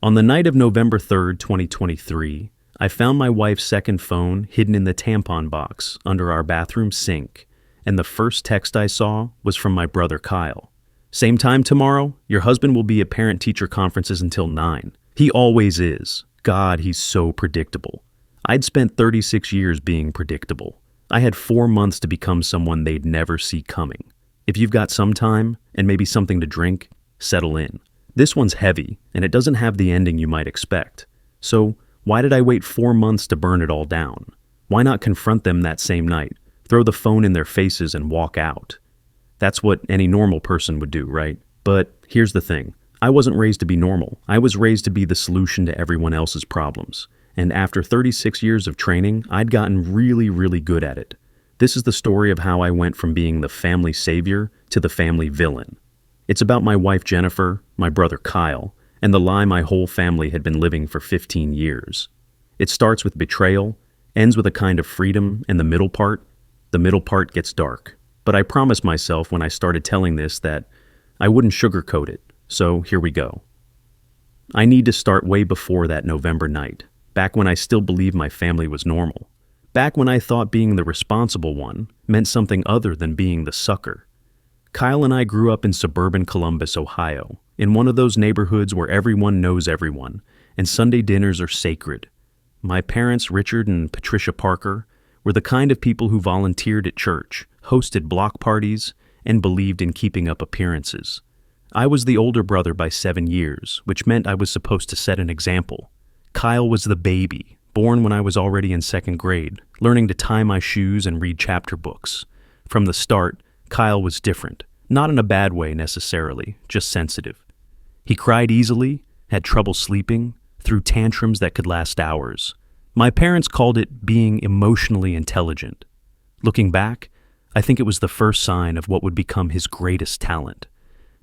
On the night of November 3rd, 2023, I found my wife's second phone hidden in the tampon box under our bathroom sink, and the first text I saw was from my brother Kyle. Same time tomorrow, your husband will be at parent-teacher conferences until 9. He always is. God, he's so predictable. I'd spent 36 years being predictable. I had 4 months to become someone they'd never see coming. If you've got some time, and maybe something to drink, settle in. This one's heavy, and it doesn't have the ending you might expect. So, why did I wait 4 months to burn it all down? Why not confront them that same night, throw the phone in their faces and walk out? That's what any normal person would do, right? But here's the thing. I wasn't raised to be normal. I was raised to be the solution to everyone else's problems. And after 36 years of training, I'd gotten really, really good at it. This is the story of how I went from being the family savior to the family villain. It's about my wife Jennifer, my brother Kyle, and the lie my whole family had been living for 15 years. It starts with betrayal, ends with a kind of freedom, and the middle part gets dark. But I promised myself when I started telling this that I wouldn't sugarcoat it, so here we go. I need to start way before that November night, back when I still believed my family was normal. Back when I thought being the responsible one meant something other than being the sucker. Kyle and I grew up in suburban Columbus, Ohio, in one of those neighborhoods where everyone knows everyone, and Sunday dinners are sacred. My parents, Richard and Patricia Parker, were the kind of people who volunteered at church, hosted block parties, and believed in keeping up appearances. I was the older brother by 7 years, which meant I was supposed to set an example. Kyle was the baby, born when I was already in 2nd grade, learning to tie my shoes and read chapter books. From the start, Kyle was different, not in a bad way necessarily, just sensitive. He cried easily, had trouble sleeping, threw tantrums that could last hours. My parents called it being emotionally intelligent. Looking back, I think it was the first sign of what would become his greatest talent,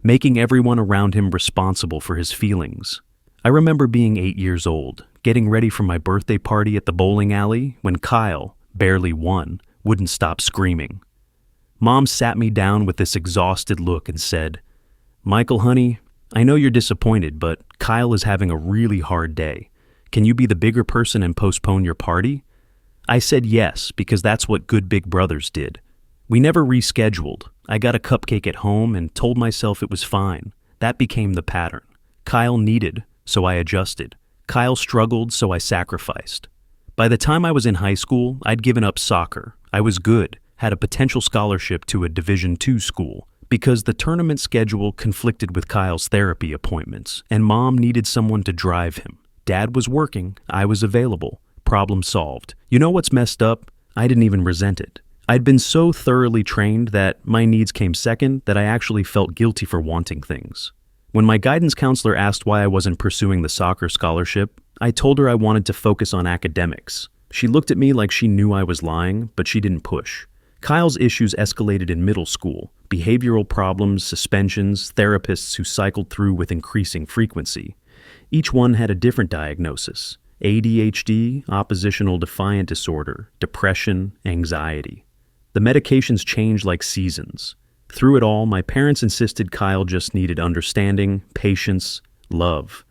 making everyone around him responsible for his feelings. I remember being 8 years old, getting ready for my birthday party at the bowling alley when Kyle, barely 1, wouldn't stop screaming. Mom sat me down with this exhausted look and said, "Michael, honey, I know you're disappointed, but Kyle is having a really hard day. Can you be the bigger person and postpone your party?" I said yes, because that's what good big brothers did. We never rescheduled. I got a cupcake at home and told myself it was fine. That became the pattern. Kyle needed, so I adjusted. Kyle struggled, so I sacrificed. By the time I was in high school, I'd given up soccer. I was good, had a potential scholarship to a Division II school, because the tournament schedule conflicted with Kyle's therapy appointments, and Mom needed someone to drive him. Dad was working, I was available. Problem solved. You know what's messed up? I didn't even resent it. I'd been so thoroughly trained that my needs came second that I actually felt guilty for wanting things. When my guidance counselor asked why I wasn't pursuing the soccer scholarship, I told her I wanted to focus on academics. She looked at me like she knew I was lying, but she didn't push. Kyle's issues escalated in middle school. Behavioral problems, suspensions, therapists who cycled through with increasing frequency. Each one had a different diagnosis: ADHD, oppositional defiant disorder, depression, anxiety. The medications changed like seasons. Through it all, my parents insisted Kyle just needed understanding, patience, love.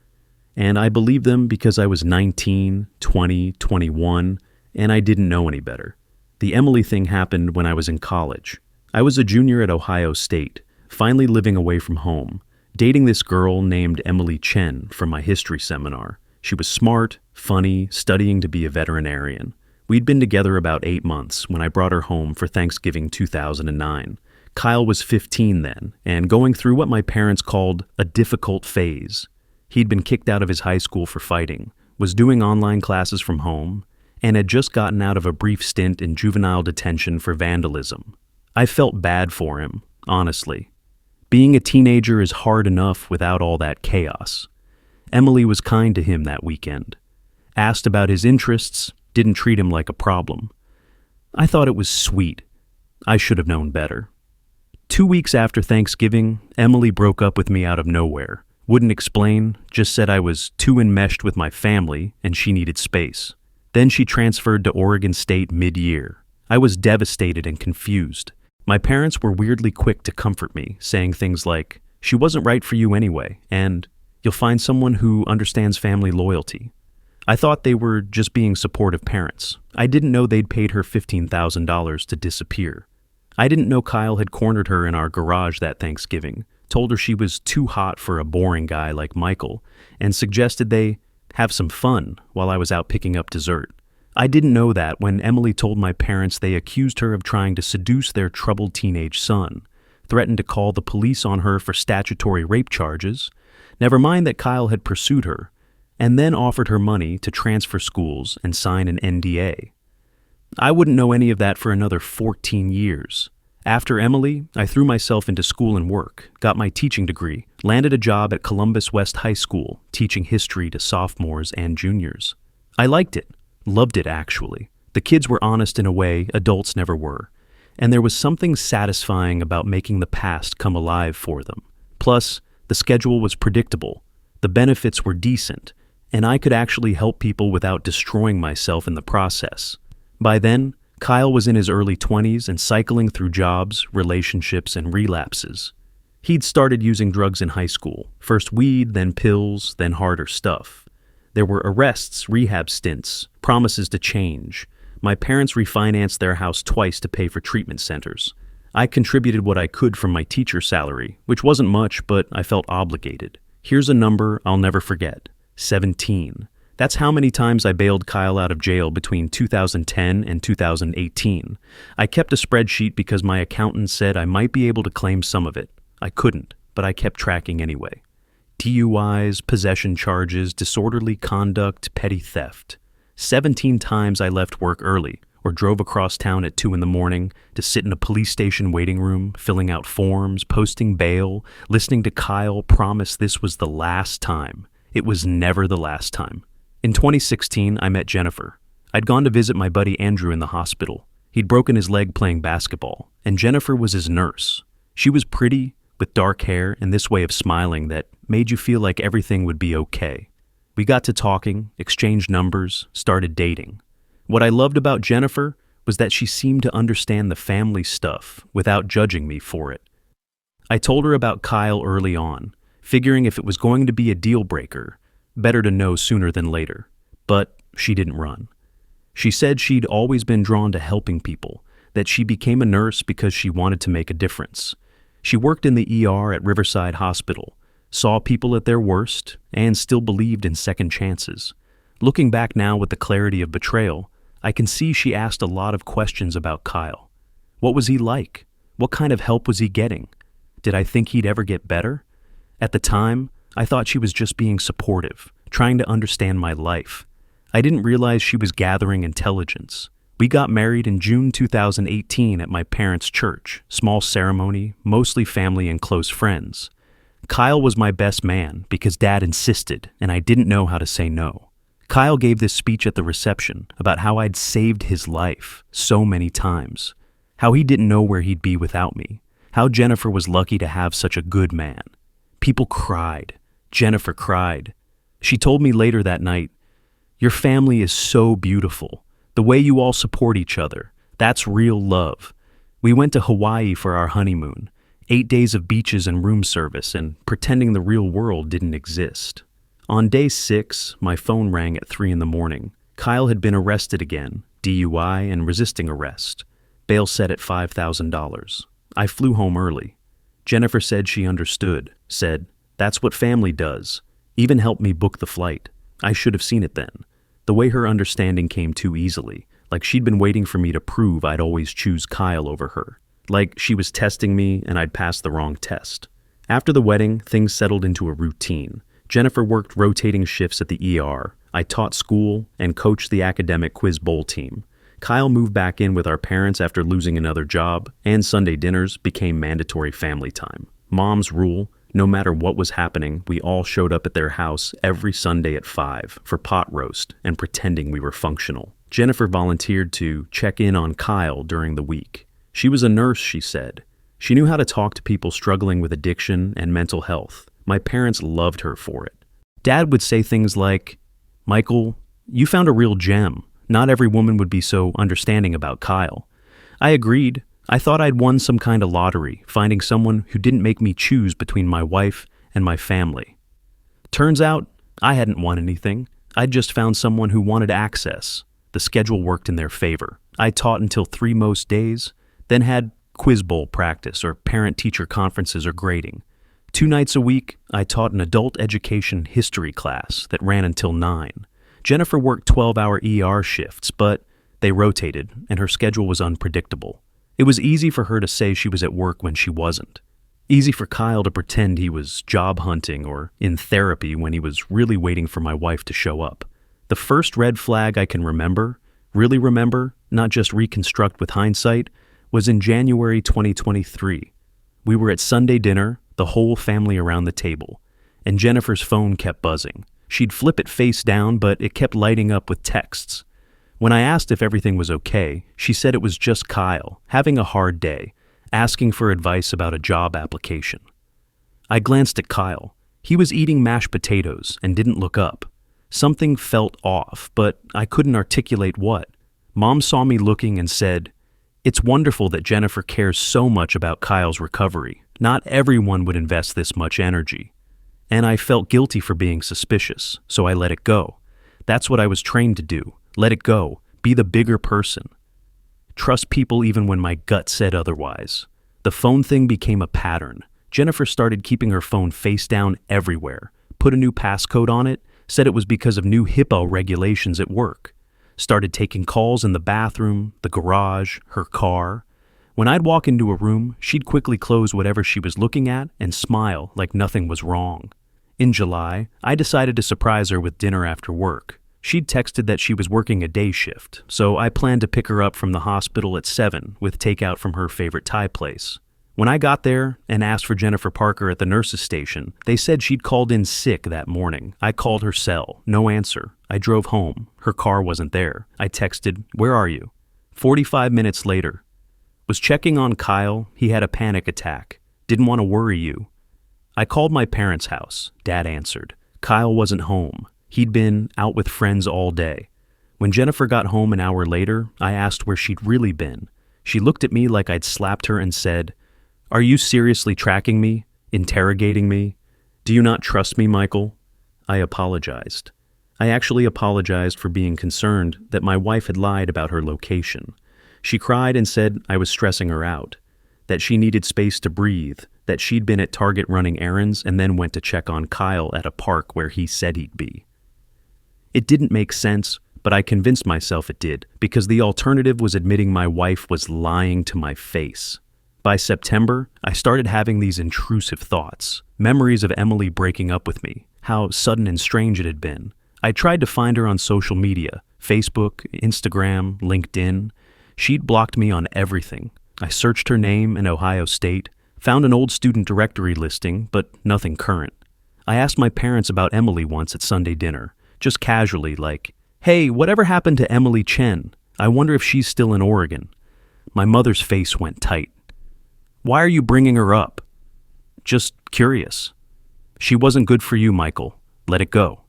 And I believed them because I was 19, 20, 21, and I didn't know any better. The Emily thing happened when I was in college. I was a junior at Ohio State, finally living away from home, dating this girl named Emily Chen from my history seminar. She was smart, funny, studying to be a veterinarian. We'd been together about 8 months when I brought her home for Thanksgiving 2009. Kyle was 15 then, and going through what my parents called a difficult phase. He'd been kicked out of his high school for fighting, was doing online classes from home, and had just gotten out of a brief stint in juvenile detention for vandalism. I felt bad for him, honestly. Being a teenager is hard enough without all that chaos. Emily was kind to him that weekend. Asked about his interests, didn't treat him like a problem. I thought it was sweet. I should have known better. 2 weeks after Thanksgiving, Emily broke up with me out of nowhere. Wouldn't explain, just said I was too enmeshed with my family and she needed space. Then she transferred to Oregon State mid-year. I was devastated and confused. My parents were weirdly quick to comfort me, saying things like, "She wasn't right for you anyway," and You'll find someone who understands family loyalty. I thought they were just being supportive parents. I didn't know they'd paid her $15,000 to disappear. I didn't know Kyle had cornered her in our garage that Thanksgiving, told her she was too hot for a boring guy like Michael, and suggested they have some fun while I was out picking up dessert. I didn't know that when Emily told my parents they accused her of trying to seduce their troubled teenage son, threatened to call the police on her for statutory rape charges, never mind that Kyle had pursued her, and then offered her money to transfer schools and sign an NDA. I wouldn't know any of that for another 14 years. After Emily, I threw myself into school and work, got my teaching degree, landed a job at Columbus West High School, teaching history to sophomores and juniors. I liked it, loved it actually. The kids were honest in a way adults never were, and there was something satisfying about making the past come alive for them. Plus, the schedule was predictable, the benefits were decent, and I could actually help people without destroying myself in the process. By then, Kyle was in his early 20s and cycling through jobs, relationships, and relapses. He'd started using drugs in high school, first weed, then pills, then harder stuff. There were arrests, rehab stints, promises to change. My parents refinanced their house twice to pay for treatment centers. I contributed what I could from my teacher salary, which wasn't much, but I felt obligated. Here's a number I'll never forget. 17. That's how many times I bailed Kyle out of jail between 2010 and 2018. I kept a spreadsheet because my accountant said I might be able to claim some of it. I couldn't, but I kept tracking anyway. DUIs, possession charges, disorderly conduct, petty theft. 17 times I left work early or drove across town at 2 a.m. to sit in a police station waiting room, filling out forms, posting bail, listening to Kyle promise this was the last time. It was never the last time. In 2016, I met Jennifer. I'd gone to visit my buddy Andrew in the hospital. He'd broken his leg playing basketball, and Jennifer was his nurse. She was pretty, with dark hair and this way of smiling that made you feel like everything would be okay. We got to talking, exchanged numbers, started dating. What I loved about Jennifer was that she seemed to understand the family stuff without judging me for it. I told her about Kyle early on, figuring if it was going to be a deal breaker, better to know sooner than later. But she didn't run. She said she'd always been drawn to helping people, that she became a nurse because she wanted to make a difference. She worked in the ER at Riverside Hospital, saw people at their worst, and still believed in second chances. Looking back now with the clarity of betrayal, I can see she asked a lot of questions about Kyle. What was he like? What kind of help was he getting? Did I think he'd ever get better? At the time, I thought she was just being supportive, trying to understand my life. I didn't realize she was gathering intelligence. We got married in June 2018 at my parents' church, small ceremony, mostly family and close friends. Kyle was my best man because Dad insisted, and I didn't know how to say no. Kyle gave this speech at the reception about how I'd saved his life so many times, how he didn't know where he'd be without me, how Jennifer was lucky to have such a good man. People cried. Jennifer cried. She told me later that night, "Your family is so beautiful. The way you all support each other, that's real love." We went to Hawaii for our honeymoon, 8 days of beaches and room service and pretending the real world didn't exist. On day 6, my phone rang at 3 a.m. Kyle had been arrested again, DUI and resisting arrest. Bail set at $5,000. I flew home early. Jennifer said she understood, said, "That's what family does." Even helped me book the flight. I should have seen it then. The way her understanding came too easily, like she'd been waiting for me to prove I'd always choose Kyle over her. Like she was testing me and I'd passed the wrong test. After the wedding, things settled into a routine. Jennifer worked rotating shifts at the ER. I taught school and coached the academic quiz bowl team. Kyle moved back in with our parents after losing another job, and Sunday dinners became mandatory family time. Mom's rule: no matter what was happening, we all showed up at their house every Sunday at 5 for pot roast and pretending we were functional. Jennifer volunteered to check in on Kyle during the week. She was a nurse, she said. She knew how to talk to people struggling with addiction and mental health. My parents loved her for it. Dad would say things like, "Michael, you found a real gem. Not every woman would be so understanding about Kyle." I agreed. I thought I'd won some kind of lottery, finding someone who didn't make me choose between my wife and my family. Turns out, I hadn't won anything. I'd just found someone who wanted access. The schedule worked in their favor. I taught until 3 most days, then had quiz bowl practice or parent-teacher conferences or grading. 2 nights a week, I taught an adult education history class that ran until 9. Jennifer worked 12-hour ER shifts, but they rotated, and her schedule was unpredictable. It was easy for her to say she was at work when she wasn't. Easy for Kyle to pretend he was job hunting or in therapy when he was really waiting for my wife to show up. The first red flag I can remember, really remember, not just reconstruct with hindsight, was in January 2023. We were at Sunday dinner, the whole family around the table, and Jennifer's phone kept buzzing. She'd flip it face down, but it kept lighting up with texts. When I asked if everything was okay, she said it was just Kyle, having a hard day, asking for advice about a job application. I glanced at Kyle. He was eating mashed potatoes and didn't look up. Something felt off, but I couldn't articulate what. Mom saw me looking and said, "It's wonderful that Jennifer cares so much about Kyle's recovery. Not everyone would invest this much energy." And I felt guilty for being suspicious, so I let it go. That's what I was trained to do. Let it go. Be the bigger person. Trust people even when my gut said otherwise. The phone thing became a pattern. Jennifer started keeping her phone face down everywhere, put a new passcode on it, said it was because of new HIPAA regulations at work. Started taking calls in the bathroom, the garage, her car. When I'd walk into a room, she'd quickly close whatever she was looking at and smile like nothing was wrong. In July, I decided to surprise her with dinner after work. She'd texted that she was working a day shift, so I planned to pick her up from the hospital at 7 with takeout from her favorite Thai place. When I got there and asked for Jennifer Parker at the nurse's station, they said she'd called in sick that morning. I called her cell, no answer. I drove home. Her car wasn't there. I texted, "Where are you?" 45 minutes later. Was checking on Kyle. He had a panic attack. Didn't want to worry you. I called my parents' house. Dad answered. Kyle wasn't home. He'd been out with friends all day. When Jennifer got home an hour later, I asked where she'd really been. She looked at me like I'd slapped her and said, "Are you seriously tracking me? Interrogating me? Do you not trust me, Michael?" I apologized. I actually apologized for being concerned that my wife had lied about her location. She cried and said I was stressing her out, that she needed space to breathe, that she'd been at Target running errands and then went to check on Kyle at a park where he said he'd be. It didn't make sense, but I convinced myself it did, because the alternative was admitting my wife was lying to my face. By September, I started having these intrusive thoughts, memories of Emily breaking up with me, how sudden and strange it had been. I tried to find her on social media, Facebook, Instagram, LinkedIn. She'd blocked me on everything. I searched her name in Ohio State, found an old student directory listing, but nothing current. I asked my parents about Emily once at Sunday dinner, just casually, like, "Hey, whatever happened to Emily Chen? I wonder if she's still in Oregon." My mother's face went tight. "Why are you bringing her up?" "Just curious." "She wasn't good for you, Michael. Let it go."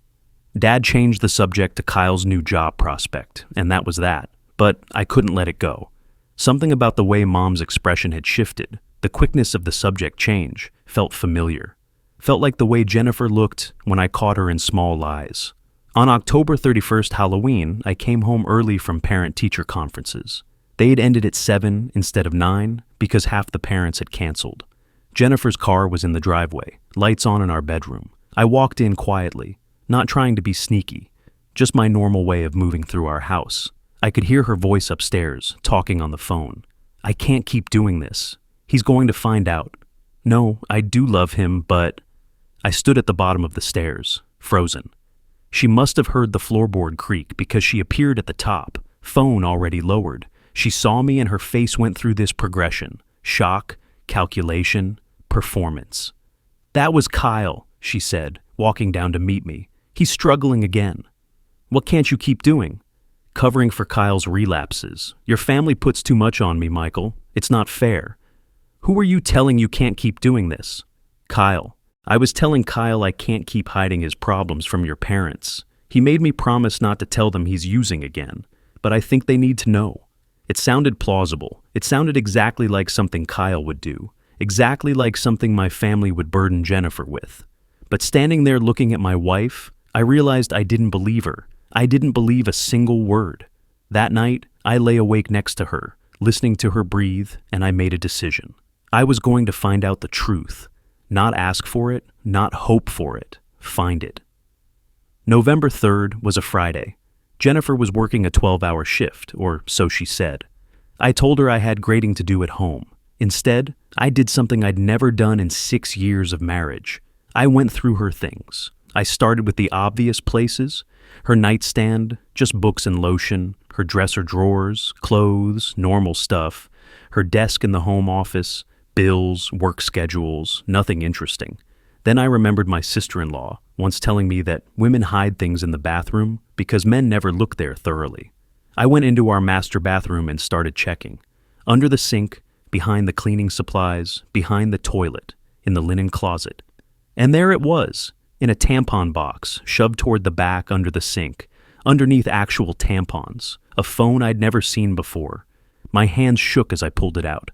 Dad changed the subject to Kyle's new job prospect, and that was that. But I couldn't let it go. Something about the way Mom's expression had shifted, the quickness of the subject change, felt familiar. Felt like the way Jennifer looked when I caught her in small lies. On October 31st, Halloween, I came home early from parent-teacher conferences. They had ended at 7 instead of 9 because half the parents had canceled. Jennifer's car was in the driveway, lights on in our bedroom. I walked in quietly, not trying to be sneaky, just my normal way of moving through our house. I could hear her voice upstairs, talking on the phone. "I can't keep doing this. He's going to find out. No, I do love him, but..." I stood at the bottom of the stairs, frozen. She must have heard the floorboard creak because she appeared at the top, phone already lowered. She saw me and her face went through this progression: shock, calculation, performance. "That was Kyle," she said, walking down to meet me. "He's struggling again." "What can't you keep doing?" "Covering for Kyle's relapses. Your family puts too much on me, Michael. It's not fair." "Who are you telling you can't keep doing this?" "Kyle. I was telling Kyle I can't keep hiding his problems from your parents. He made me promise not to tell them he's using again, but I think they need to know." It sounded plausible. It sounded exactly like something Kyle would do, exactly like something my family would burden Jennifer with. But standing there looking at my wife, I realized I didn't believe her. I didn't believe a single word. That night, I lay awake next to her, listening to her breathe, and I made a decision. I was going to find out the truth. Not ask for it, not hope for it. Find it. November 3rd was a Friday. Jennifer was working a 12-hour shift, or so she said. I told her I had grading to do at home. Instead, I did something I'd never done in 6 years of marriage. I went through her things. I started with the obvious places: her nightstand, just books and lotion, her dresser drawers, clothes, normal stuff, her desk in the home office, bills, work schedules, nothing interesting. Then I remembered my sister-in-law once telling me that women hide things in the bathroom because men never look there thoroughly. I went into our master bathroom and started checking. Under the sink, behind the cleaning supplies, behind the toilet, in the linen closet. And there it was, in a tampon box, shoved toward the back under the sink, underneath actual tampons, a phone I'd never seen before. My hands shook as I pulled it out.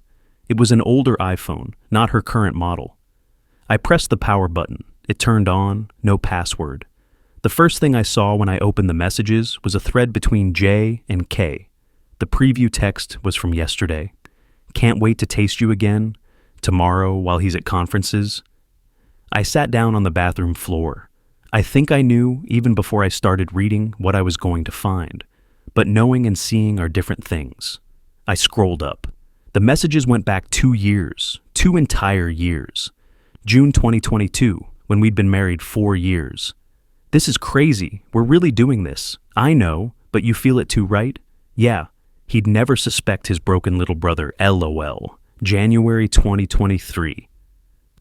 It was an older iPhone, not her current model. I pressed the power button. It turned on, no password. The first thing I saw when I opened the messages was a thread between J and K. The preview text was from yesterday. Can't wait to taste you again. Tomorrow while he's at conferences. I sat down on the bathroom floor. I think I knew, even before I started reading, what I was going to find. But knowing and seeing are different things. I scrolled up. The messages went back 2 years, 2 entire years. June 2022, when we'd been married 4 years. This is crazy. We're really doing this. I know, but you feel it too, right? Yeah. He'd never suspect his broken little brother, LOL. January 2023.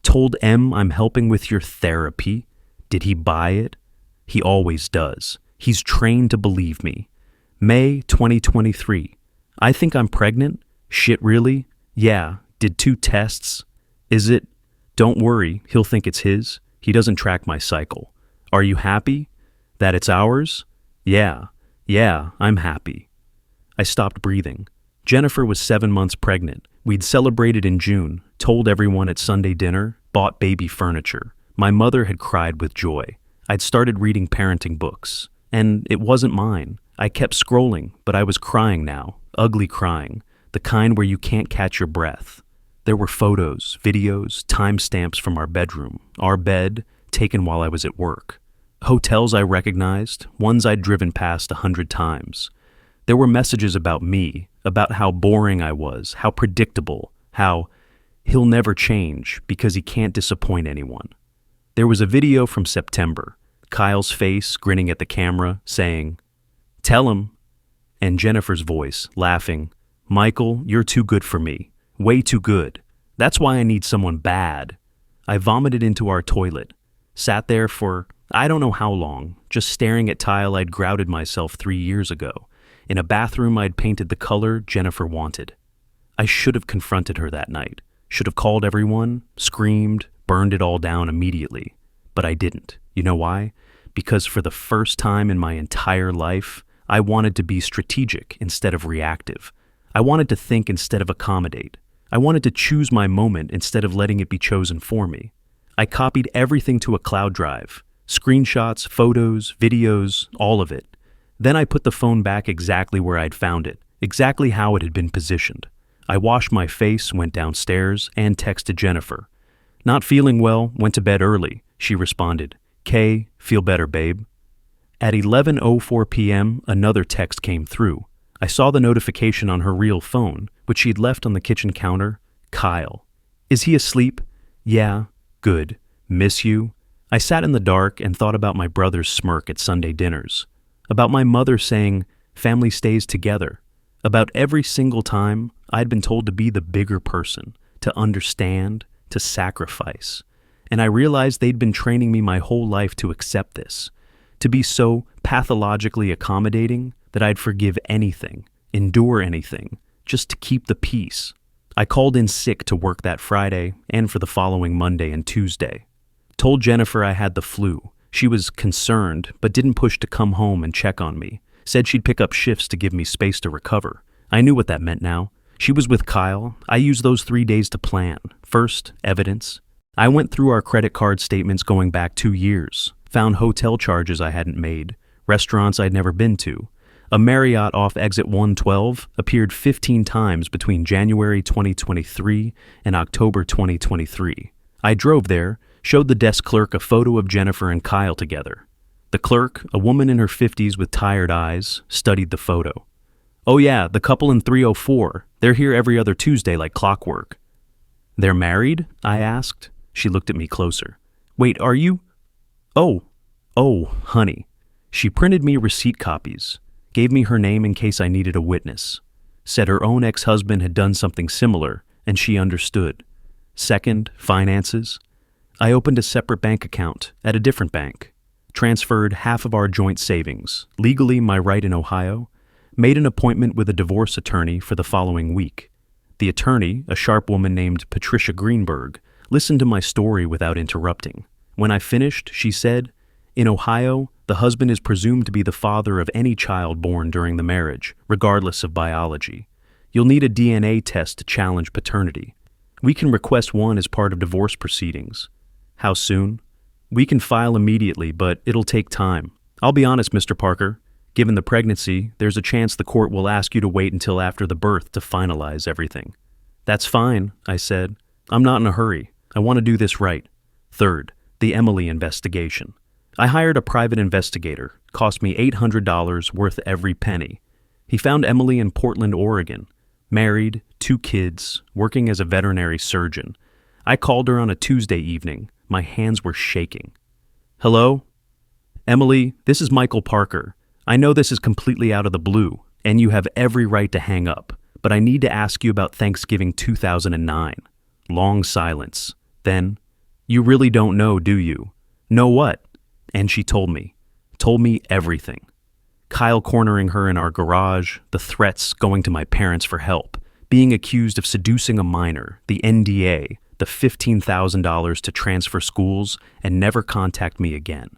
Told M I'm helping with your therapy. Did he buy it? He always does. He's trained to believe me. May 2023. I think I'm pregnant. Shit, really? Yeah. Did 2 tests. Is it? Don't worry, he'll think it's his. He doesn't track my cycle. Are you happy? That it's ours? Yeah, I'm happy. I stopped breathing. Jennifer was 7 months pregnant. We'd celebrated in June, told everyone at Sunday dinner, bought baby furniture. My mother had cried with joy. I'd started reading parenting books. And it wasn't mine. I kept scrolling, but I was crying now. Ugly crying. The kind where you can't catch your breath. There were photos, videos, timestamps from our bedroom, our bed, taken while I was at work. Hotels I recognized, ones I'd driven past 100 times. There were messages about me, about how boring I was, how predictable, how he'll never change because he can't disappoint anyone. There was a video from September, Kyle's face grinning at the camera, saying, "Tell him," and Jennifer's voice, laughing, "Michael, you're too good for me. Way too good. That's why I need someone bad." I vomited into our toilet. Sat there for, I don't know how long, just staring at tile I'd grouted myself 3 years ago, in a bathroom I'd painted the color Jennifer wanted. I should have confronted her that night, should have called everyone, screamed, burned it all down immediately. But I didn't. You know why? Because for the first time in my entire life, I wanted to be strategic instead of reactive. I wanted to think instead of accommodate. I wanted to choose my moment instead of letting it be chosen for me. I copied everything to a cloud drive. Screenshots, photos, videos, all of it. Then I put the phone back exactly where I'd found it, exactly how it had been positioned. I washed my face, went downstairs, and texted Jennifer. "Not feeling well, went to bed early," she responded. "K, feel better, babe." At 11:04 p.m., another text came through. I saw the notification on her real phone, which she'd left on the kitchen counter. Kyle. "Is he asleep?" "Yeah." "Good. Miss you." I sat in the dark and thought about my brother's smirk at Sunday dinners. About my mother saying, "Family stays together." About every single time I'd been told to be the bigger person, to understand, to sacrifice. And I realized they'd been training me my whole life to accept this, to be so pathologically accommodating that I'd forgive anything, endure anything, just to keep the peace. I called in sick to work that Friday and for the following Monday and Tuesday. Told Jennifer I had the flu. She was concerned, but didn't push to come home and check on me. Said she'd pick up shifts to give me space to recover. I knew what that meant now. She was with Kyle. I used those 3 days to plan. First, evidence. I went through our credit card statements going back 2 years, found hotel charges I hadn't made, restaurants I'd never been to. A Marriott off exit 112 appeared 15 times between January 2023 and October 2023. I drove there, showed the desk clerk a photo of Jennifer and Kyle together. The clerk, a woman in her 50s with tired eyes, studied the photo. "Oh yeah, the couple in 304. They're here every other Tuesday like clockwork." "They're married?" I asked. She looked at me closer. "Wait, are you?" Oh, honey." She printed me receipt copies, gave me her name in case I needed a witness, said her own ex-husband had done something similar, and she understood. Second, finances. I opened a separate bank account at a different bank, transferred half of our joint savings, legally my right in Ohio, made an appointment with a divorce attorney for the following week. The attorney, a sharp woman named Patricia Greenberg, listened to my story without interrupting. When I finished, she said, "In Ohio, the husband is presumed to be the father of any child born during the marriage, regardless of biology. You'll need a DNA test to challenge paternity. We can request one as part of divorce proceedings." "How soon?" "We can file immediately, but it'll take time. I'll be honest, Mr. Parker. Given the pregnancy, there's a chance the court will ask you to wait until after the birth to finalize everything." "That's fine," I said. "I'm not in a hurry. I want to do this right." Third, the Emily investigation. I hired a private investigator. Cost me $800, worth every penny. He found Emily in Portland, Oregon. Married, 2 kids, working as a veterinary surgeon. I called her on a Tuesday evening. My hands were shaking. "Hello? Emily, this is Michael Parker. I know this is completely out of the blue, and you have every right to hang up, but I need to ask you about Thanksgiving 2009. Long silence. Then, "You really don't know, do you?" "Know what?" And she told me everything. Kyle cornering her in our garage, the threats, going to my parents for help, being accused of seducing a minor, the NDA, the $15,000 to transfer schools and never contact me again.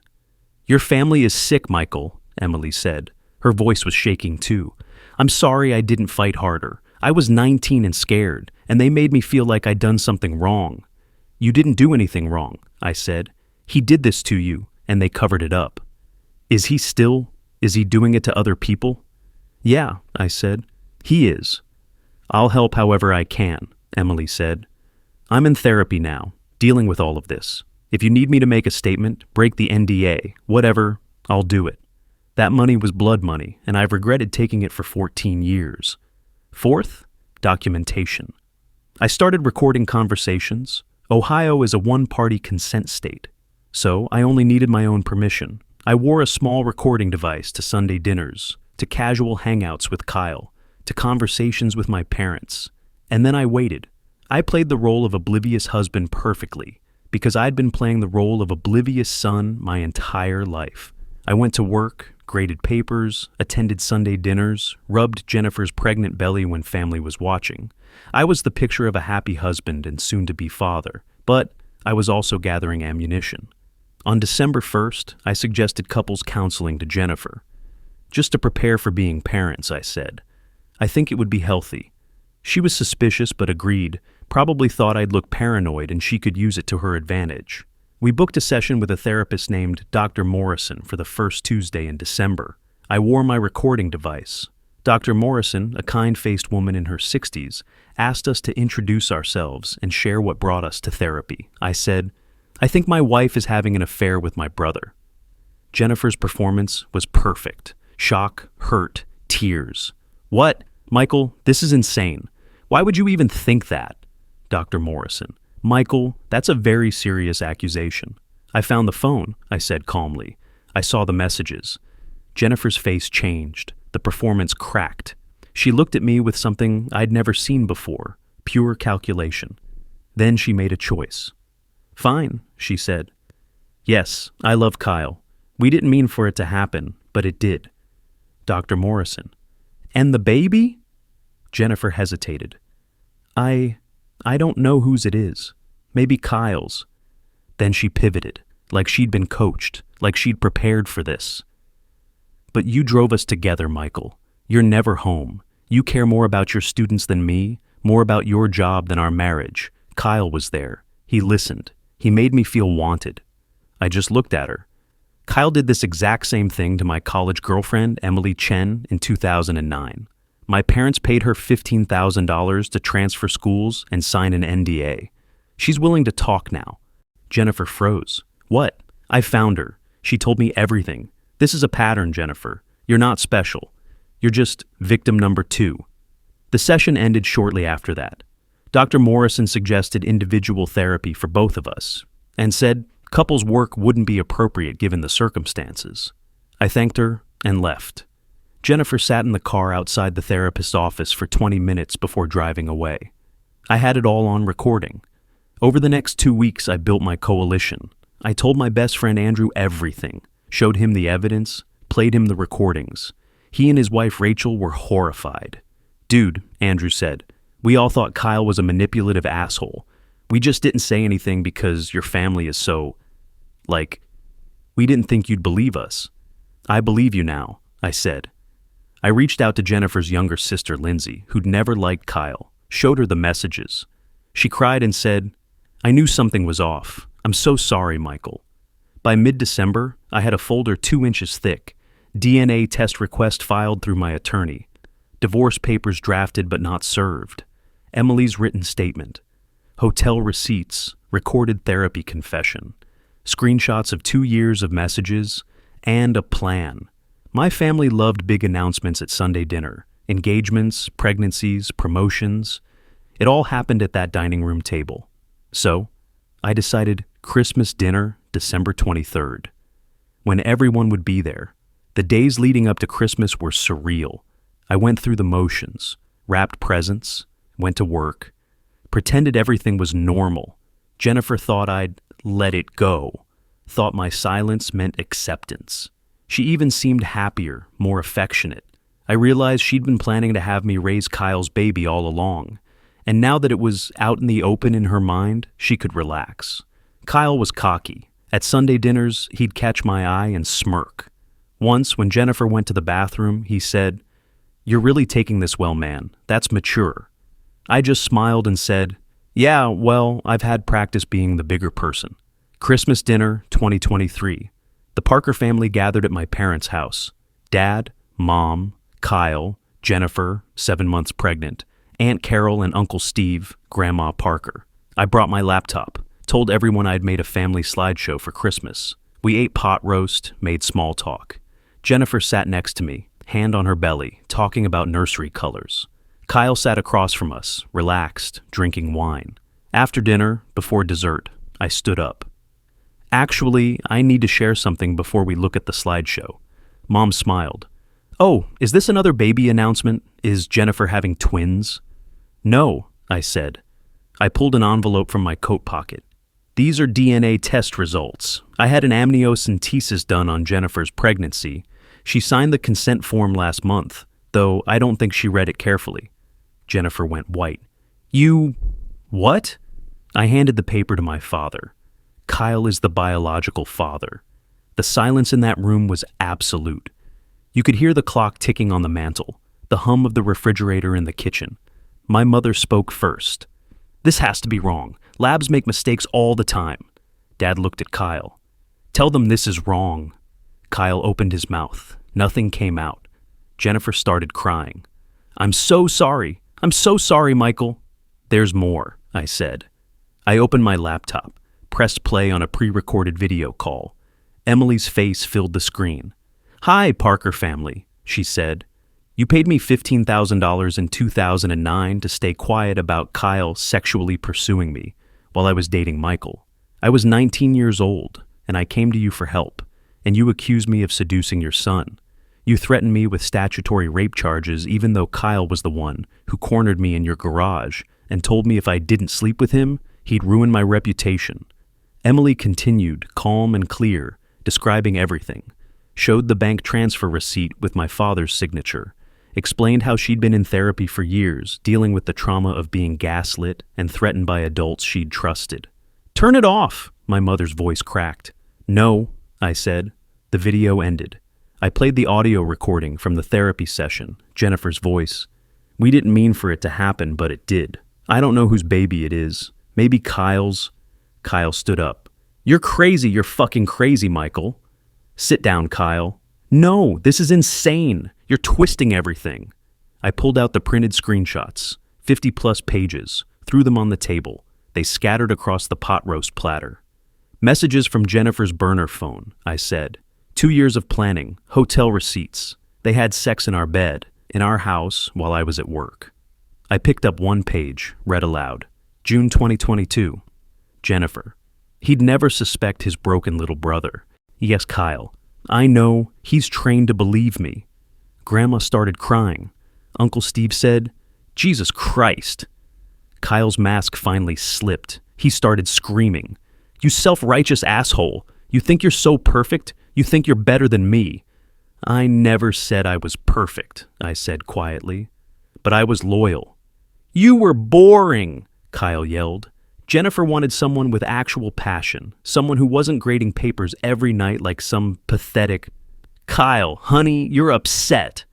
"Your family is sick, Michael," Emily said. Her voice was shaking too. "I'm sorry I didn't fight harder. I was 19 and scared, and they made me feel like I'd done something wrong." "You didn't do anything wrong," I said. "He did this to you, and they covered it up." Is he doing it to other people?" "Yeah," I said. "He is." "I'll help however I can," Emily said. "I'm in therapy now, dealing with all of this. If you need me to make a statement, break the NDA, whatever, I'll do it. That money was blood money, and I've regretted taking it for 14 years. Fourth, documentation. I started recording conversations. Ohio is a one-party consent state, so I only needed my own permission. I wore a small recording device to Sunday dinners, to casual hangouts with Kyle, to conversations with my parents, and then I waited. I played the role of oblivious husband perfectly, because I'd been playing the role of oblivious son my entire life. I went to work, graded papers, attended Sunday dinners, rubbed Jennifer's pregnant belly when family was watching. I was the picture of a happy husband and soon-to-be father, but I was also gathering ammunition. On December 1st, I suggested couples counseling to Jennifer. "Just to prepare for being parents," I said. "I think it would be healthy." She was suspicious but agreed, probably thought I'd look paranoid and she could use it to her advantage. We booked a session with a therapist named Dr. Morrison for the first Tuesday in December. I wore my recording device. Dr. Morrison, a kind-faced woman in her 60s, asked us to introduce ourselves and share what brought us to therapy. I said, "I think my wife is having an affair with my brother." Jennifer's performance was perfect. Shock, hurt, tears. "What? Michael, this is insane. Why would you even think that?" Dr. Morrison. "Michael, that's a very serious accusation." "I found the phone," I said calmly. "I saw the messages." Jennifer's face changed. The performance cracked. She looked at me with something I'd never seen before, pure calculation. Then she made a choice. "Fine," she said. "Yes, I love Kyle. We didn't mean for it to happen, but it did." Dr. Morrison. "And the baby?" Jennifer hesitated. I don't know whose it is. Maybe Kyle's." Then she pivoted, like she'd been coached, like she'd prepared for this. "But you drove us together, Michael. You're never home. You care more about your students than me, more about your job than our marriage. Kyle was there. He listened. He made me feel wanted. I just looked at her. Kyle did this exact same thing to my college girlfriend, Emily Chen, in 2009. My parents paid her $15,000 to transfer schools and sign an NDA. She's willing to talk now. Jennifer froze. What? I found her. She told me everything. This is a pattern, Jennifer. You're not special. You're just victim number 2. The session ended shortly after that. Dr. Morrison suggested individual therapy for both of us and said couples work wouldn't be appropriate given the circumstances. I thanked her and left. Jennifer sat in the car outside the therapist's office for 20 minutes before driving away. I had it all on recording. Over the next 2 weeks, I built my coalition. I told my best friend Andrew everything, showed him the evidence, played him the recordings. He and his wife Rachel were horrified. Dude, Andrew said, we all thought Kyle was a manipulative asshole. We just didn't say anything because your family is so, we didn't think you'd believe us. I believe you now, I said. I reached out to Jennifer's younger sister, Lindsay, who'd never liked Kyle, showed her the messages. She cried and said, I knew something was off. I'm so sorry, Michael. By mid-December, I had a folder 2 inches thick, DNA test request filed through my attorney, divorce papers drafted but not served, Emily's written statement, hotel receipts, recorded therapy confession, screenshots of 2 years of messages, and a plan. My family loved big announcements at Sunday dinner, engagements, pregnancies, promotions. It all happened at that dining room table. So, I decided Christmas dinner, December 23rd. When everyone would be there. The days leading up to Christmas were surreal. I went through the motions, wrapped presents, went to work, pretended everything was normal. Jennifer thought I'd let it go, thought my silence meant acceptance. She even seemed happier, more affectionate. I realized she'd been planning to have me raise Kyle's baby all along, and now that it was out in the open in her mind, she could relax. Kyle was cocky. At Sunday dinners, he'd catch my eye and smirk. Once, when Jennifer went to the bathroom, he said, You're really taking this well, man. That's mature. I just smiled and said, Yeah, well, I've had practice being the bigger person. Christmas dinner, 2023. The Parker family gathered at my parents' house. Dad, Mom, Kyle, Jennifer, 7 months pregnant, Aunt Carol and Uncle Steve, Grandma Parker. I brought my laptop, told everyone I'd made a family slideshow for Christmas. We ate pot roast, made small talk. Jennifer sat next to me, hand on her belly, talking about nursery colors. Kyle sat across from us, relaxed, drinking wine. After dinner, before dessert, I stood up. Actually, I need to share something before we look at the slideshow. Mom smiled. Oh, is this another baby announcement? Is Jennifer having twins? No, I said. I pulled an envelope from my coat pocket. These are DNA test results. I had an amniocentesis done on Jennifer's pregnancy. She signed the consent form last month, though I don't think she read it carefully. Jennifer went white. You... what? I handed the paper to my father. Kyle is the biological father. The silence in that room was absolute. You could hear the clock ticking on the mantel, the hum of the refrigerator in the kitchen. My mother spoke first. This has to be wrong. Labs make mistakes all the time. Dad looked at Kyle. Tell them this is wrong. Kyle opened his mouth. Nothing came out. Jennifer started crying. I'm so sorry. I'm so sorry, Michael. There's more, I said. I opened my laptop, pressed play on a pre-recorded video call. Emily's face filled the screen. Hi, Parker family, she said. You paid me $15,000 in 2009 to stay quiet about Kyle sexually pursuing me while I was dating Michael. I was 19 years old, and I came to you for help, and you accused me of seducing your son. You threatened me with statutory rape charges even though Kyle was the one who cornered me in your garage and told me if I didn't sleep with him, he'd ruin my reputation. Emily continued, calm and clear, describing everything. Showed the bank transfer receipt with my father's signature. Explained how she'd been in therapy for years, dealing with the trauma of being gaslit and threatened by adults she'd trusted. Turn it off, my mother's voice cracked. No, I said. The video ended. I played the audio recording from the therapy session, Jennifer's voice. We didn't mean for it to happen, but it did. I don't know whose baby it is. Maybe Kyle's. Kyle stood up. You're crazy, you're fucking crazy, Michael. Sit down, Kyle. No, this is insane. You're twisting everything. I pulled out the printed screenshots, 50 plus pages, threw them on the table. They scattered across the pot roast platter. Messages from Jennifer's burner phone, I said. 2 years of planning, hotel receipts. They had sex in our bed, in our house, while I was at work. I picked up one page, read aloud. June 2022. Jennifer. He'd never suspect his broken little brother. Yes, Kyle. I know, he's trained to believe me. Grandma started crying. Uncle Steve said, Jesus Christ. Kyle's mask finally slipped. He started screaming. You self-righteous asshole. You think you're so perfect? You think you're better than me. I never said I was perfect, I said quietly. But I was loyal. You were boring, Kyle yelled. Jennifer wanted someone with actual passion, someone who wasn't grading papers every night like some pathetic... Kyle, honey, you're upset.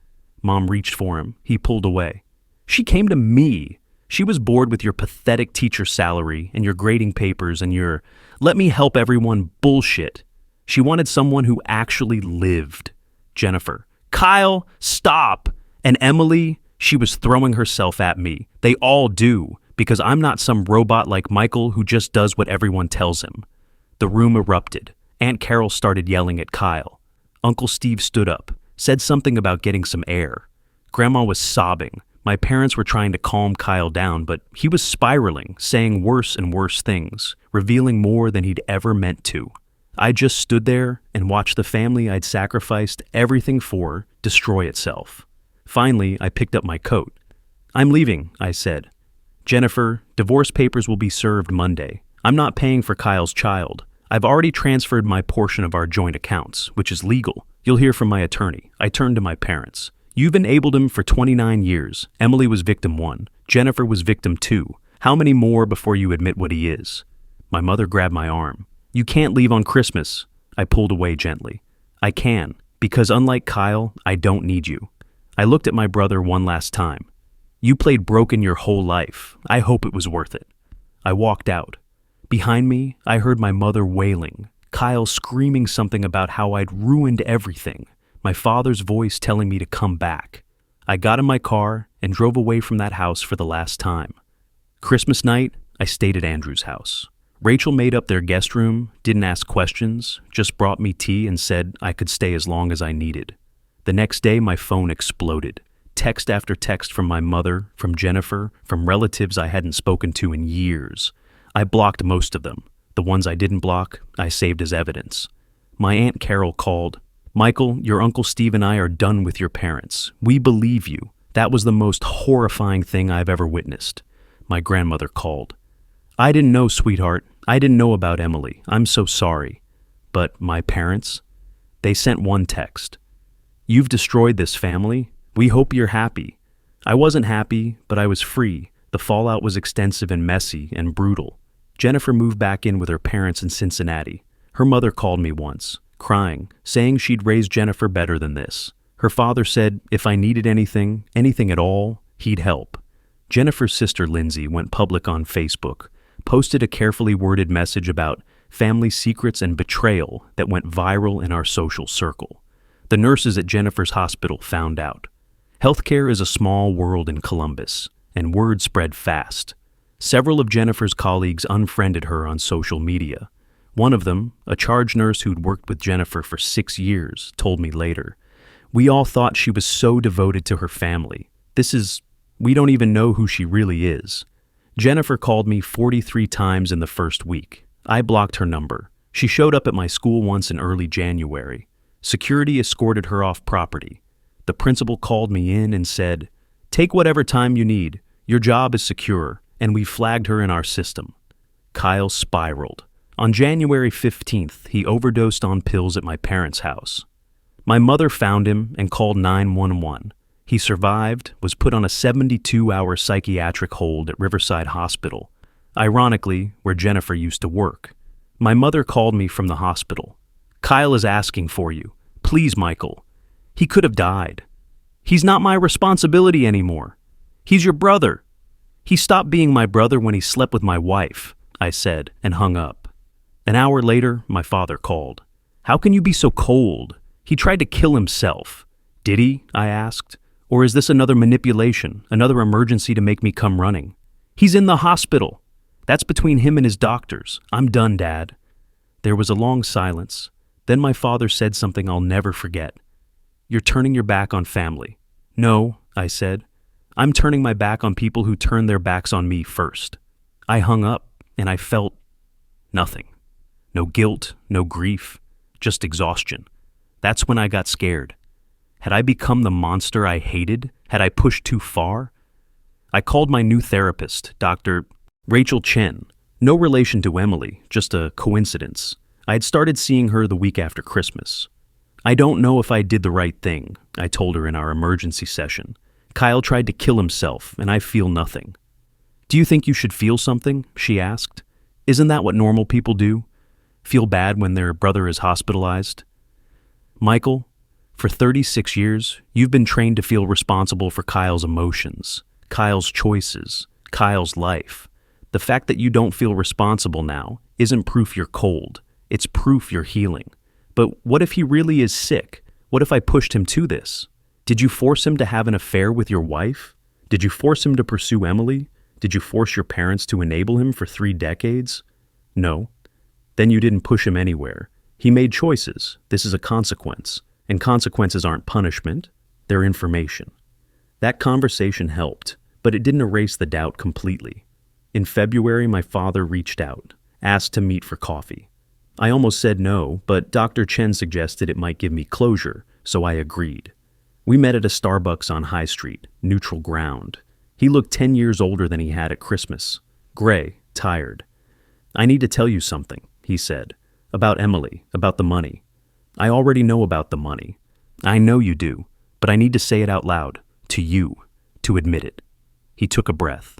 Mom reached for him. He pulled away. She came to me. She was bored with your pathetic teacher salary and your grading papers and your let me help everyone bullshit. She wanted someone who actually lived. Jennifer. Kyle, stop. And Emily, she was throwing herself at me. They all do, because I'm not some robot like Michael who just does what everyone tells him. The room erupted. Aunt Carol started yelling at Kyle. Uncle Steve stood up, said something about getting some air. Grandma was sobbing. My parents were trying to calm Kyle down, but he was spiraling, saying worse and worse things, revealing more than he'd ever meant to. I just stood there and watched the family I'd sacrificed everything for destroy itself. Finally, I picked up my coat. I'm leaving, I said. Jennifer, divorce papers will be served Monday. I'm not paying for Kyle's child. I've already transferred my portion of our joint accounts, which is legal. You'll hear from my attorney. I turned to my parents. You've enabled him for 29 years. Emily was victim 1. Jennifer was victim 2. How many more before you admit what he is? My mother grabbed my arm. You can't leave on Christmas. I pulled away gently. I can, because unlike Kyle, I don't need you. I looked at my brother one last time. You played broken your whole life. I hope it was worth it. I walked out. Behind me, I heard my mother wailing, Kyle screaming something about how I'd ruined everything, my father's voice telling me to come back. I got in my car and drove away from that house for the last time. Christmas night, I stayed at Andrew's house. Rachel made up their guest room, didn't ask questions, just brought me tea and said I could stay as long as I needed. The next day, my phone exploded. Text after text from my mother, from Jennifer, from relatives I hadn't spoken to in years. I blocked most of them. The ones I didn't block, I saved as evidence. My Aunt Carol called. Michael, your Uncle Steve and I are done with your parents. We believe you. That was the most horrifying thing I've ever witnessed. My grandmother called. I didn't know, sweetheart. I didn't know about Emily. I'm so sorry. But my parents? They sent one text. You've destroyed this family. We hope you're happy. I wasn't happy, but I was free. The fallout was extensive and messy and brutal. Jennifer moved back in with her parents in Cincinnati. Her mother called me once, crying, saying she'd raised Jennifer better than this. Her father said if I needed anything at all, he'd help. Jennifer's sister Lindsay went public on Facebook, posted a carefully worded message about family secrets and betrayal that went viral in our social circle. The nurses at Jennifer's hospital found out. Healthcare is a small world in Columbus, and word spread fast. Several of Jennifer's colleagues unfriended her on social media. One of them, a charge nurse who'd worked with Jennifer for 6 years, told me later, "We all thought she was so devoted to her family. We don't even know who she really is." Jennifer called me 43 times in the first week. I blocked her number. She showed up at my school once in early January. Security escorted her off property. The principal called me in and said, "Take whatever time you need. Your job is secure," and we flagged her in our system. Kyle spiraled. On January 15th, he overdosed on pills at my parents' house. My mother found him and called 911. He survived, was put on a 72-hour psychiatric hold at Riverside Hospital, ironically, where Jennifer used to work. My mother called me from the hospital. "Kyle is asking for you. Please, Michael. He could have died. He's not my responsibility anymore. He's your brother. He stopped being my brother when he slept with my wife. I said, and hung up. An hour later, my father called. How can you be so cold? He tried to kill himself. Did he? I asked. Or is this another manipulation, another emergency to make me come running? He's in the hospital. That's between him and his doctors. I'm done, Dad. There was a long silence. Then my father said something I'll never forget. You're turning your back on family. No, I said. I'm turning my back on people who turn their backs on me first. I hung up, and I felt nothing. No guilt, no grief, just exhaustion. That's when I got scared. Had I become the monster I hated? Had I pushed too far? I called my new therapist, Dr. Rachel Chen. No relation to Emily, just a coincidence. I had started seeing her the week after Christmas. I don't know if I did the right thing, I told her in our emergency session. Kyle tried to kill himself, and I feel nothing. Do you think you should feel something? She asked. Isn't that what normal people do? Feel bad when their brother is hospitalized? Michael, for 36 years, you've been trained to feel responsible for Kyle's emotions, Kyle's choices, Kyle's life. The fact that you don't feel responsible now isn't proof you're cold. It's proof you're healing. But what if he really is sick? What if I pushed him to this? Did you force him to have an affair with your wife? Did you force him to pursue Emily? Did you force your parents to enable him for 3 decades? No. Then you didn't push him anywhere. He made choices. This is a consequence. And consequences aren't punishment. They're information. That conversation helped, but it didn't erase the doubt completely. In February, my father reached out, asked to meet for coffee. I almost said no, but Dr. Chen suggested it might give me closure, so I agreed. We met at a Starbucks on High Street, neutral ground. He looked 10 years older than he had at Christmas. Gray, tired. I need to tell you something, he said. About Emily, about the money. I already know about the money. I know you do, but I need to say it out loud, to you, to admit it. He took a breath.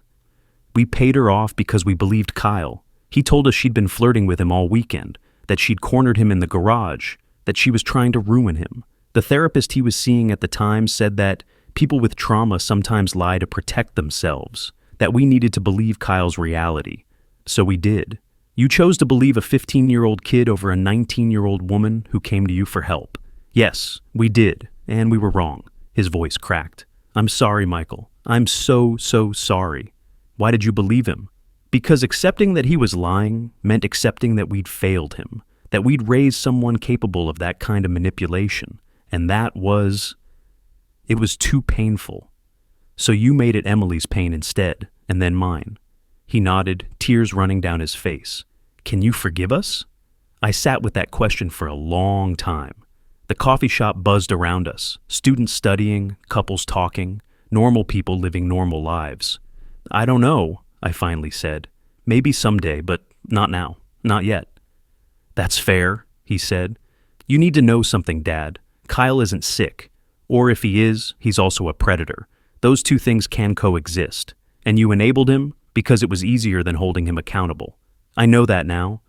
We paid her off because we believed Kyle. He told us she'd been flirting with him all weekend, that she'd cornered him in the garage, that she was trying to ruin him. The therapist he was seeing at the time said that people with trauma sometimes lie to protect themselves, that we needed to believe Kyle's reality. So we did. You chose to believe a 15-year-old kid over a 19-year-old woman who came to you for help. Yes, we did, and we were wrong. His voice cracked. I'm sorry, Michael. I'm so sorry. Why did you believe him? Because accepting that he was lying meant accepting that we'd failed him, that we'd raised someone capable of that kind of manipulation, and it was too painful. So you made it Emily's pain instead, and then mine. He nodded, tears running down his face. Can you forgive us? I sat with that question for a long time. The coffee shop buzzed around us, students studying, couples talking, normal people living normal lives. I don't know, I finally said. Maybe someday, but not now, not yet. That's fair, he said. You need to know something, Dad. Kyle isn't sick. Or if he is, he's also a predator. Those two things can coexist. And you enabled him because it was easier than holding him accountable. I know that now.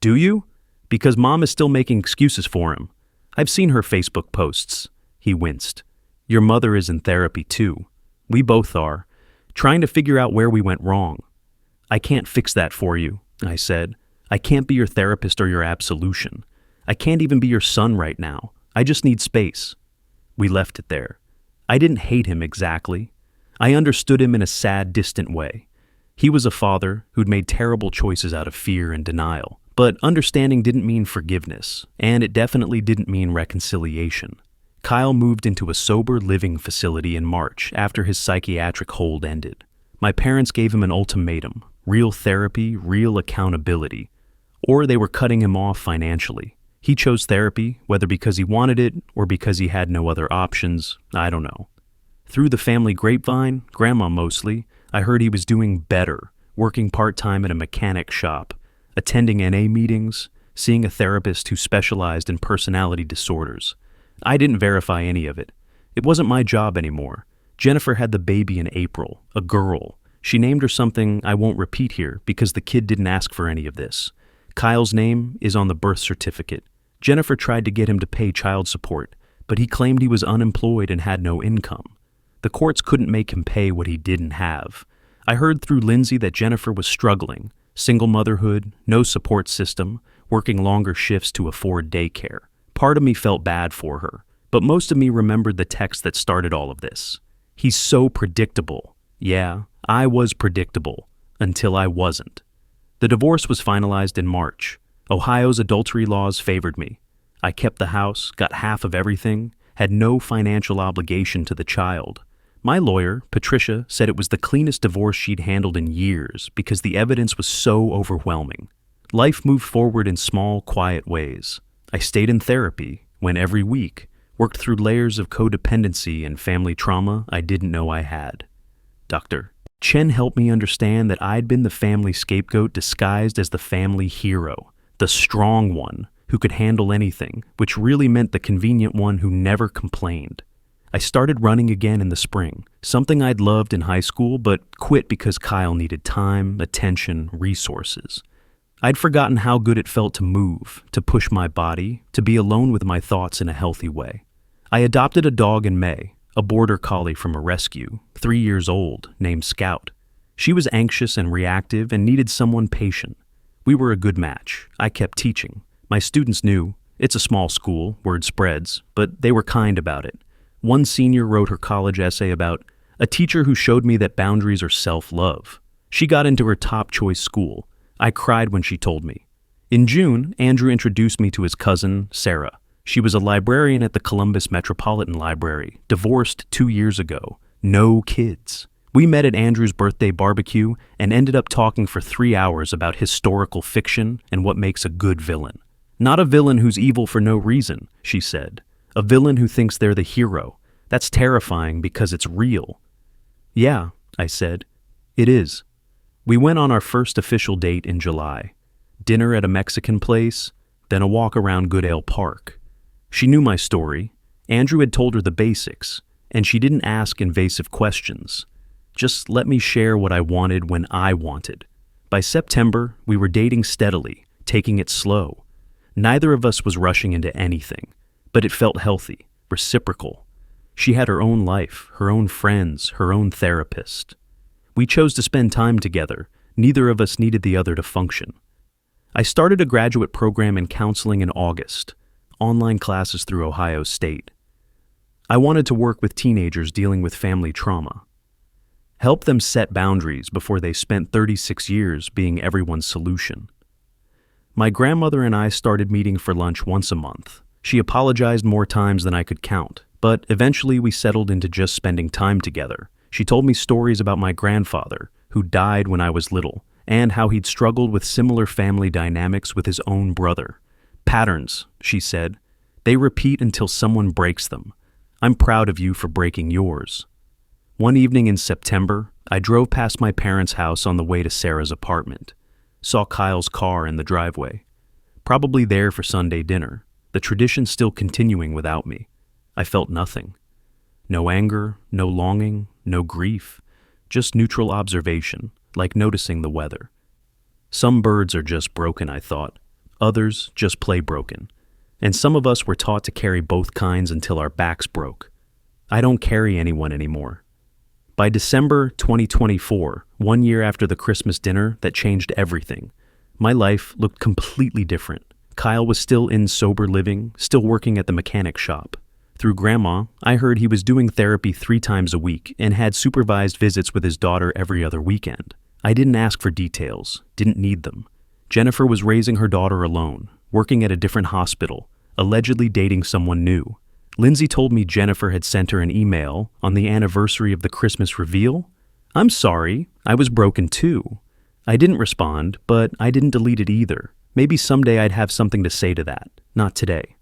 Do you? Because Mom is still making excuses for him. I've seen her Facebook posts. He winced. Your mother is in therapy too. We both are. Trying to figure out where we went wrong. I can't fix that for you, I said. I can't be your therapist or your absolution. I can't even be your son right now. I just need space. We left it there. I didn't hate him exactly. I understood him in a sad, distant way. He was a father who'd made terrible choices out of fear and denial. But understanding didn't mean forgiveness, and it definitely didn't mean reconciliation. Kyle moved into a sober living facility in March after his psychiatric hold ended. My parents gave him an ultimatum, real therapy, real accountability, or they were cutting him off financially. He chose therapy, whether because he wanted it or because he had no other options, I don't know. Through the family grapevine, Grandma mostly, I heard he was doing better, working part-time at a mechanic shop, attending NA meetings, seeing a therapist who specialized in personality disorders. I didn't verify any of it. It wasn't my job anymore. Jennifer had the baby in April, a girl. She named her something I won't repeat here because the kid didn't ask for any of this. Kyle's name is on the birth certificate. Jennifer tried to get him to pay child support, but he claimed he was unemployed and had no income. The courts couldn't make him pay what he didn't have. I heard through Lindsay that Jennifer was struggling, Single motherhood, no support system, working longer shifts to afford daycare. Part of me felt bad for her, but most of me remembered the text that started all of this. He's so predictable. Yeah, I was predictable, until I wasn't. The divorce was finalized in March. Ohio's adultery laws favored me. I kept the house, got half of everything, had no financial obligation to the child. My lawyer, Patricia, said it was the cleanest divorce she'd handled in years because the evidence was so overwhelming. Life moved forward in small, quiet ways. I stayed in therapy, went every week, worked through layers of codependency and family trauma I didn't know I had. Dr. Chen helped me understand that I'd been the family scapegoat disguised as the family hero, the strong one who could handle anything, which really meant the convenient one who never complained. I started running again in the spring, something I'd loved in high school but quit because Kyle needed time, attention, resources. I'd forgotten how good it felt to move, to push my body, to be alone with my thoughts in a healthy way. I adopted a dog in May, a border collie from a rescue, 3 years old, named Scout. She was anxious and reactive and needed someone patient. We were a good match. I kept teaching. My students knew. It's a small school, word spreads, but they were kind about it. One senior wrote her college essay about a teacher who showed me that boundaries are self-love. She got into her top choice school. I cried when she told me. In June, Andrew introduced me to his cousin, Sarah. She was a librarian at the Columbus Metropolitan Library, divorced 2 years ago. No kids. We met at Andrew's birthday barbecue and ended up talking for 3 hours about historical fiction and what makes a good villain. Not a villain who's evil for no reason, she said. A villain who thinks they're the hero. That's terrifying because it's real. Yeah, I said. It is. We went on our first official date in July. Dinner at a Mexican place, then a walk around Goodale Park. She knew my story. Andrew had told her the basics, and she didn't ask invasive questions. Just let me share what I wanted when I wanted. By September, we were dating steadily, taking it slow. Neither of us was rushing into anything, but it felt healthy, reciprocal. She had her own life, her own friends, her own therapist. We chose to spend time together. Neither of us needed the other to function. I started a graduate program in counseling in August, online classes through Ohio State. I wanted to work with teenagers dealing with family trauma. Help them set boundaries before they spent 36 years being everyone's solution. My grandmother and I started meeting for lunch once a month. She apologized more times than I could count, but eventually we settled into just spending time together. She told me stories about my grandfather, who died when I was little, and how he'd struggled with similar family dynamics with his own brother. Patterns, she said. They repeat until someone breaks them. I'm proud of you for breaking yours. One evening in September, I drove past my parents' house on the way to Sarah's apartment. Saw Kyle's car in the driveway. Probably there for Sunday dinner, the tradition still continuing without me. I felt nothing. No anger, no longing, no grief, just neutral observation, like noticing the weather. Some birds are just broken, I thought. Others just play broken. And some of us were taught to carry both kinds until our backs broke. I don't carry anyone anymore. By December 2024, 1 year after the Christmas dinner that changed everything, my life looked completely different. Kyle was still in sober living, still working at the mechanic shop. Through Grandma, I heard he was doing therapy 3 times a week and had supervised visits with his daughter every other weekend. I didn't ask for details, didn't need them. Jennifer was raising her daughter alone, working at a different hospital, allegedly dating someone new. Lindsay told me Jennifer had sent her an email on the anniversary of the Christmas reveal. I'm sorry, I was broken too. I didn't respond, but I didn't delete it either. Maybe someday I'd have something to say to that, not today.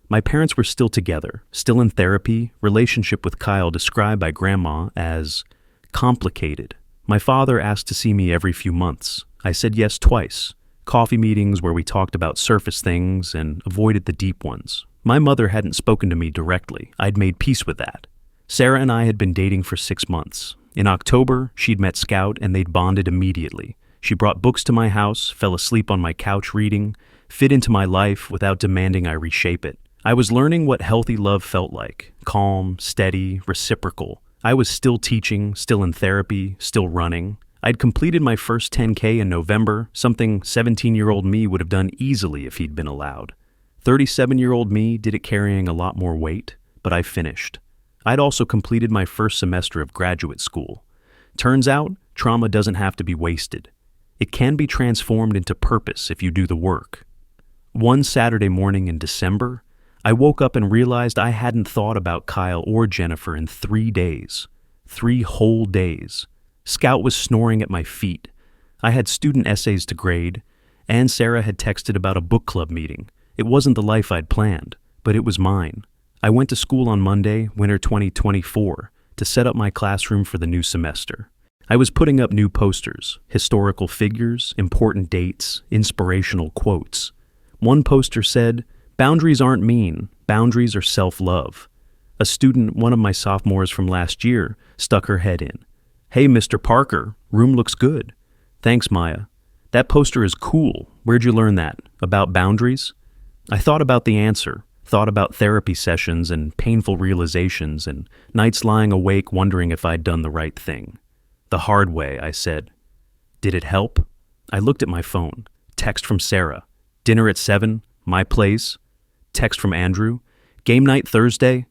My parents were still together, still in therapy, relationship with Kyle described by Grandma as complicated. My father asked to see me every few months. I said yes twice. Coffee meetings where we talked about surface things and avoided the deep ones. My mother hadn't spoken to me directly. I'd made peace with that. Sarah and I had been dating for 6 months. In October, she'd met Scout and they'd bonded immediately. She brought books to my house, fell asleep on my couch reading, fit into my life without demanding I reshape it. I was learning what healthy love felt like. Calm, steady, reciprocal. I was still teaching, still in therapy, still running. I'd completed my first 10K in November, something 17-year-old me would have done easily if he'd been allowed. 37-year-old me did it carrying a lot more weight, but I finished. I'd also completed my first semester of graduate school. Turns out, trauma doesn't have to be wasted. It can be transformed into purpose if you do the work. One Saturday morning in December, I woke up and realized I hadn't thought about Kyle or Jennifer in 3 days. 3 whole days. Scout was snoring at my feet. I had student essays to grade, and Sarah had texted about a book club meeting. It wasn't the life I'd planned, but it was mine. I went to school on Monday, winter 2024, to set up my classroom for the new semester. I was putting up new posters, historical figures, important dates, inspirational quotes. One poster said, "Boundaries aren't mean, boundaries are self-love." A student, one of my sophomores from last year, stuck her head in. "Hey, Mr. Parker, room looks good." "Thanks, Maya. That poster is cool. Where'd you learn that? About boundaries?" I thought about the answer, thought about therapy sessions and painful realizations and nights lying awake wondering if I'd done the right thing. "The hard way," I said. "Did it help?" I looked at my phone. Text from Sarah. "Dinner at 7, my place." Text from Andrew. "Game night Thursday."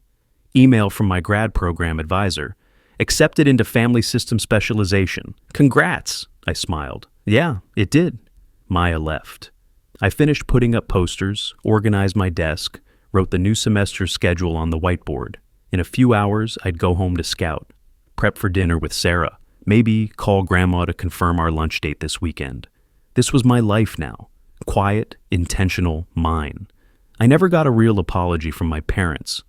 Email from my grad program advisor. "Accepted into family system specialization. Congrats!" I smiled. "Yeah, it did." Maya left. I finished putting up posters, organized my desk, wrote the new semester's schedule on the whiteboard. In a few hours, I'd go home to Scout, prep for dinner with Sarah, maybe call Grandma to confirm our lunch date this weekend. This was my life now. Quiet, intentional, mine. I never got a real apology from my parents.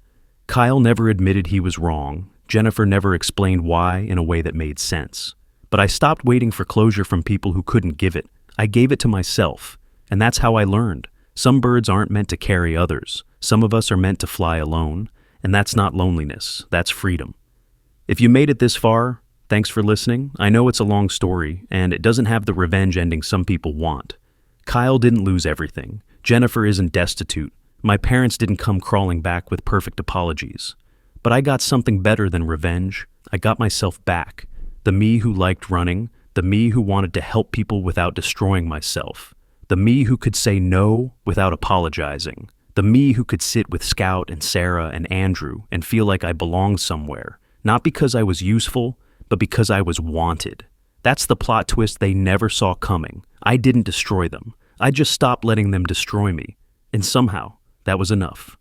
Kyle never admitted he was wrong. Jennifer never explained why in a way that made sense. But I stopped waiting for closure from people who couldn't give it. I gave it to myself. And that's how I learned. Some birds aren't meant to carry others. Some of us are meant to fly alone. And that's not loneliness. That's freedom. If you made it this far, thanks for listening. I know it's a long story, and it doesn't have the revenge ending some people want. Kyle didn't lose everything. Jennifer isn't destitute. My parents didn't come crawling back with perfect apologies. But I got something better than revenge. I got myself back. The me who liked running. The me who wanted to help people without destroying myself. The me who could say no without apologizing. The me who could sit with Scout and Sarah and Andrew and feel like I belonged somewhere. Not because I was useful, but because I was wanted. That's the plot twist they never saw coming. I didn't destroy them. I just stopped letting them destroy me. And somehow, that was enough.